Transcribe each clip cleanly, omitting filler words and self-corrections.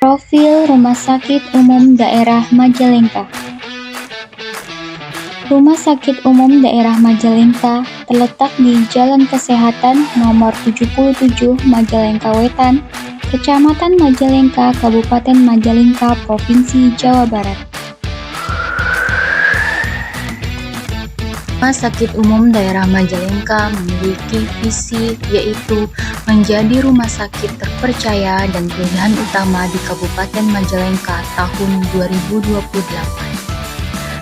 Profil Rumah Sakit Umum Daerah Majalengka. Rumah Sakit Umum Daerah Majalengka terletak di Jalan Kesehatan Nomor 77 Majalengka Wetan, Kecamatan Majalengka, Kabupaten Majalengka, Provinsi Jawa Barat. Rumah Sakit Umum Daerah Majalengka memiliki visi yaitu menjadi rumah sakit terpercaya dan pilihan utama di Kabupaten Majalengka tahun 2028.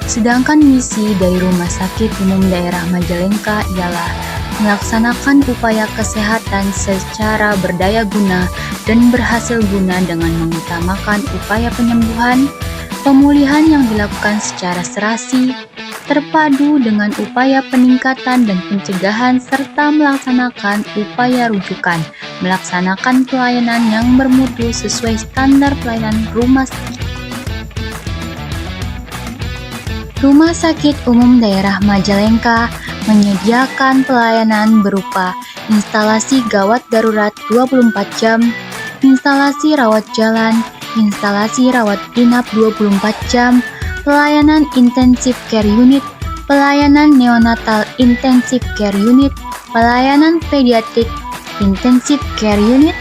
Sedangkan misi dari Rumah Sakit Umum Daerah Majalengka ialah melaksanakan upaya kesehatan secara berdaya guna dan berhasil guna dengan mengutamakan upaya penyembuhan, pemulihan yang dilakukan secara serasi, terpadu dengan upaya peningkatan dan pencegahan serta melaksanakan upaya rujukan, melaksanakan pelayanan yang bermutu sesuai standar pelayanan rumah sakit. Rumah Sakit Umum Daerah Majalengka menyediakan pelayanan berupa instalasi gawat darurat 24 jam, instalasi rawat jalan, instalasi rawat inap 24 jam, pelayanan intensif care unit, pelayanan neonatal intensif care unit, pelayanan pediatrik intensif care unit,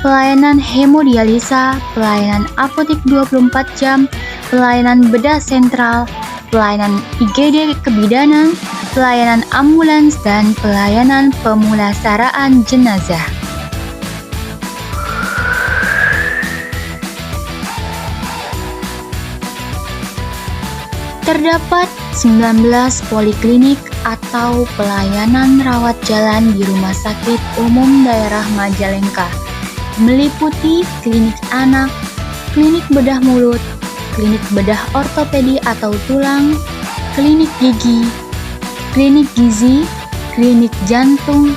pelayanan hemodialisa, pelayanan apotek 24 jam, pelayanan bedah sentral, pelayanan IGD kebidanan, pelayanan ambulans, dan pelayanan pemulasaraan jenazah. Terdapat 19 poliklinik atau pelayanan rawat jalan di Rumah Sakit Umum Daerah Majalengka, meliputi klinik anak, klinik bedah mulut, klinik bedah ortopedi atau tulang, klinik gigi, klinik gizi, klinik jantung,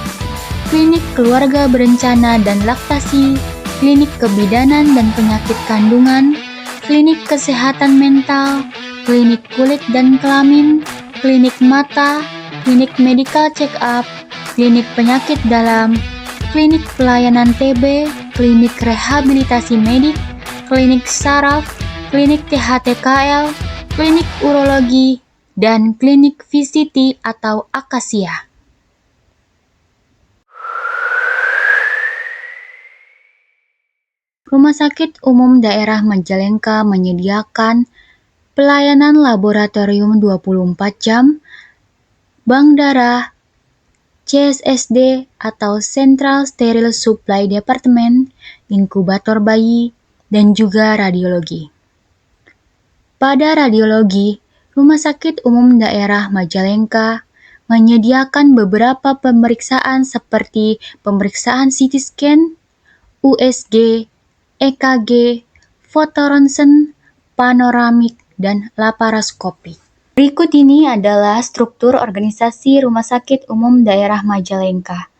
klinik keluarga berencana dan laktasi, klinik kebidanan dan penyakit kandungan, klinik kesehatan mental, klinik kulit dan kelamin, klinik mata, klinik medical check-up, klinik penyakit dalam, klinik pelayanan TB, klinik rehabilitasi medik, klinik saraf, klinik THTKL, klinik urologi, dan klinik VCT atau akasia. Rumah Sakit Umum Daerah Majalengka menyediakan pelayanan laboratorium 24 jam, bank darah, CSSD atau Central Sterile Supply Department, inkubator bayi, dan juga radiologi. Pada radiologi, Rumah Sakit Umum Daerah Majalengka menyediakan beberapa pemeriksaan seperti pemeriksaan CT scan, USG, EKG, fotoronsen, panoramik, dan laparoskopi. Berikut ini adalah struktur organisasi Rumah Sakit Umum Daerah Majalengka.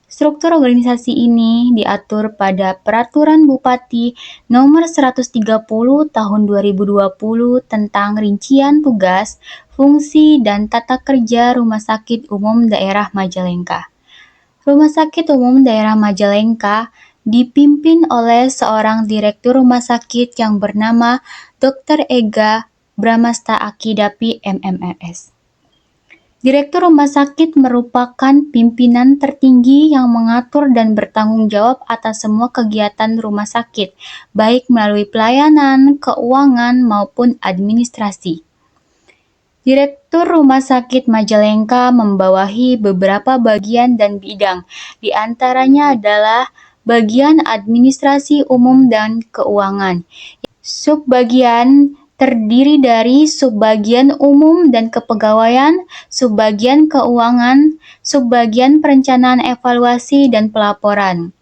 Struktur organisasi ini diatur pada Peraturan Bupati Nomor 130 Tahun 2020 tentang rincian tugas, fungsi, dan tata kerja Rumah Sakit Umum Daerah Majalengka. Rumah Sakit Umum Daerah Majalengka dipimpin oleh seorang direktur rumah sakit yang bernama Dr. Ega Bramasta Akidapi MMRS. Direktur rumah sakit merupakan pimpinan tertinggi yang mengatur dan bertanggung jawab atas semua kegiatan rumah sakit, baik melalui pelayanan, keuangan, maupun administrasi. Direktur Rumah Sakit Majalengka membawahi beberapa bagian dan bidang, di antaranya adalah bagian administrasi umum dan keuangan. Subbagian terdiri dari subbagian umum dan kepegawaian, subbagian keuangan, subbagian perencanaan evaluasi dan pelaporan.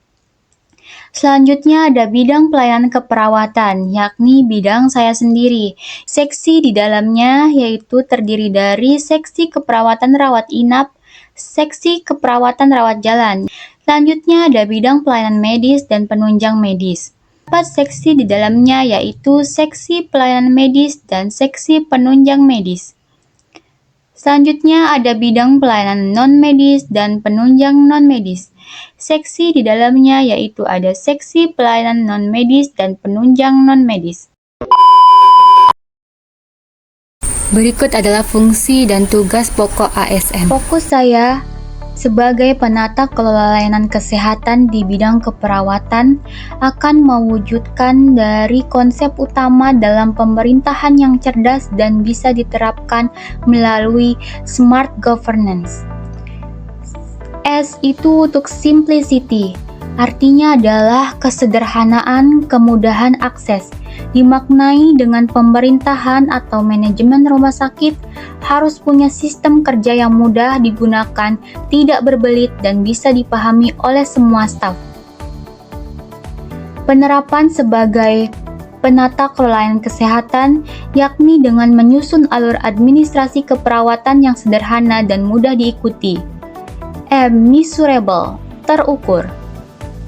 Selanjutnya ada bidang pelayanan keperawatan, yakni bidang saya sendiri. Seksi di dalamnya yaitu terdiri dari seksi keperawatan rawat inap, seksi keperawatan rawat jalan. Selanjutnya ada bidang pelayanan medis dan penunjang medis. Empat seksi di dalamnya yaitu seksi pelayanan medis dan seksi penunjang medis. Selanjutnya ada bidang pelayanan non-medis dan penunjang non-medis. Seksi di dalamnya yaitu ada seksi pelayanan non-medis dan penunjang non-medis. Berikut adalah fungsi dan tugas pokok ASN. Fokus saya sebagai penata kelola layanan kesehatan di bidang keperawatan akan mewujudkan dari konsep utama dalam pemerintahan yang cerdas dan bisa diterapkan melalui smart governance. S itu untuk simplicity, artinya adalah kesederhanaan, kemudahan akses. Dimaknai dengan pemerintahan atau manajemen rumah sakit harus punya sistem kerja yang mudah digunakan, tidak berbelit dan bisa dipahami oleh semua staf. Penerapan sebagai penata kelola layanan kesehatan, yakni dengan menyusun alur administrasi keperawatan yang sederhana dan mudah diikuti. Measurable, terukur.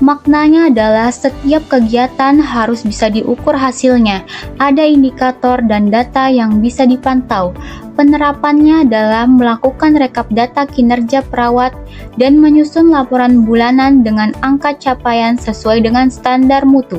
Maknanya adalah setiap kegiatan harus bisa diukur hasilnya, ada indikator dan data yang bisa dipantau. Penerapannya adalah melakukan rekap data kinerja perawat dan menyusun laporan bulanan dengan angka capaian sesuai dengan standar mutu.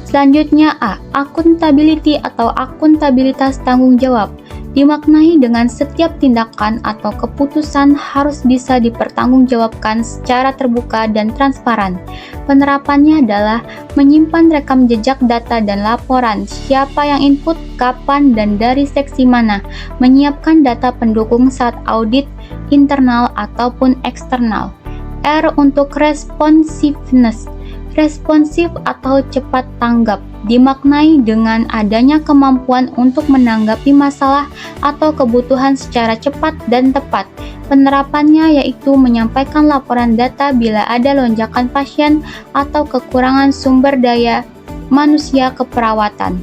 Selanjutnya A, accountability atau akuntabilitas tanggung jawab. Dimaknai dengan setiap tindakan atau keputusan harus bisa dipertanggungjawabkan secara terbuka dan transparan. Penerapannya adalah menyimpan rekam jejak data dan laporan, siapa yang input, kapan, dan dari seksi mana, menyiapkan data pendukung saat audit internal ataupun eksternal. R untuk responsiveness. Responsif atau cepat tanggap dimaknai dengan adanya kemampuan untuk menanggapi masalah atau kebutuhan secara cepat dan tepat. Penerapannya yaitu menyampaikan laporan data bila ada lonjakan pasien atau kekurangan sumber daya manusia keperawatan.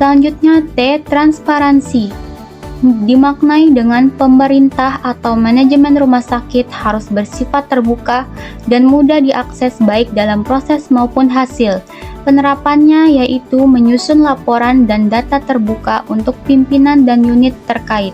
Selanjutnya T, transparansi. Dimaknai dengan pemerintah atau manajemen rumah sakit harus bersifat terbuka dan mudah diakses baik dalam proses maupun hasil. Penerapannya yaitu menyusun laporan dan data terbuka untuk pimpinan dan unit terkait.